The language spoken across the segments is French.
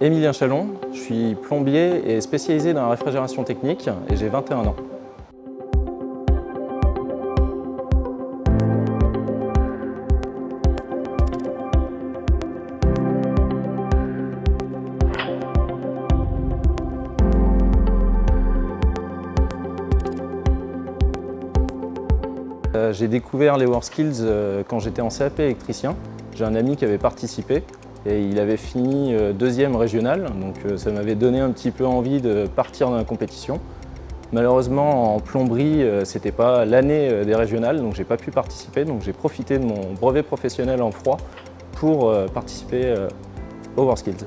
Émilien Chalon, je suis plombier et spécialisé dans la réfrigération technique et j'ai 21 ans. J'ai découvert les WorkSkills quand j'étais en CAP électricien. J'ai un ami qui avait participé et il avait fini deuxième régional, donc ça m'avait donné un petit peu envie de partir dans la compétition. Malheureusement, en plomberie, c'était pas l'année des régionales, donc j'ai pas pu participer, donc j'ai profité de mon brevet professionnel en froid pour participer aux WorkSkills.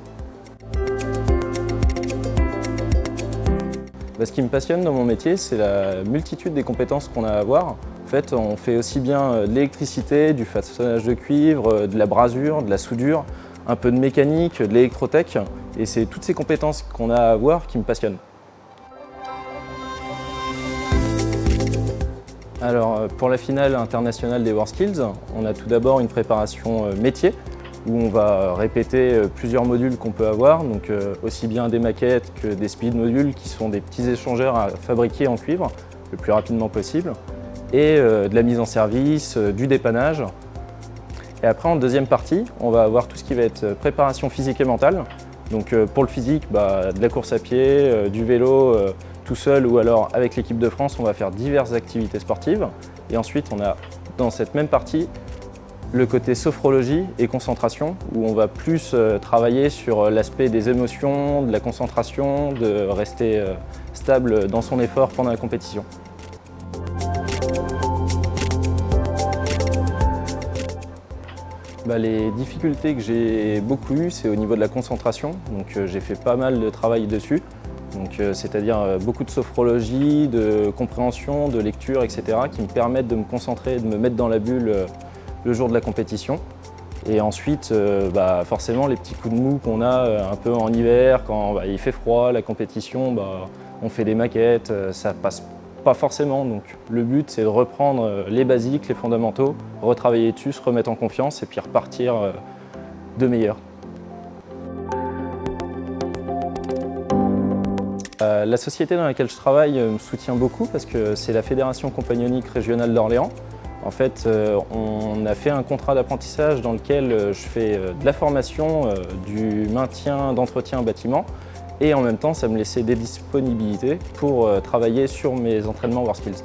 Ce qui me passionne dans mon métier, c'est la multitude des compétences qu'on a à avoir. En fait, on fait aussi bien de l'électricité, du façonnage de cuivre, de la brasure, de la soudure, un peu de mécanique, de l'électrotech. Et c'est toutes ces compétences qu'on a à avoir qui me passionnent. Alors, pour la finale internationale des WorkSkills, on a tout d'abord une préparation métier, où on va répéter plusieurs modules qu'on peut avoir, donc aussi bien des maquettes que des speed modules qui sont des petits échangeurs à fabriquer en cuivre le plus rapidement possible, et de la mise en service, du dépannage. Et après, en deuxième partie, on va avoir tout ce qui va être préparation physique et mentale. Donc pour le physique, de la course à pied, du vélo tout seul ou alors avec l'équipe de France, on va faire diverses activités sportives. Et ensuite, on a dans cette même partie le côté sophrologie et concentration, où on va plus travailler sur l'aspect des émotions, de la concentration, de rester stable dans son effort pendant la compétition. Les difficultés que j'ai beaucoup eues, c'est au niveau de la concentration. Donc j'ai fait pas mal de travail dessus. C'est-à-dire beaucoup de sophrologie, de compréhension, de lecture, etc. qui me permettent de me concentrer, de me mettre dans la bulle le jour de la compétition. Et ensuite, forcément, les petits coups de mou qu'on a un peu en hiver, quand il fait froid, la compétition, on fait des maquettes, ça passe pas forcément. Donc le but, c'est de reprendre les basiques, les fondamentaux, retravailler dessus, se remettre en confiance et puis repartir de meilleur. La société dans laquelle je travaille me soutient beaucoup parce que c'est la Fédération compagnonnique régionale d'Orléans. En fait, on a fait un contrat d'apprentissage dans lequel je fais de la formation, du maintien, d'entretien bâtiment et en même temps, ça me laissait des disponibilités pour travailler sur mes entraînements WorkSkills.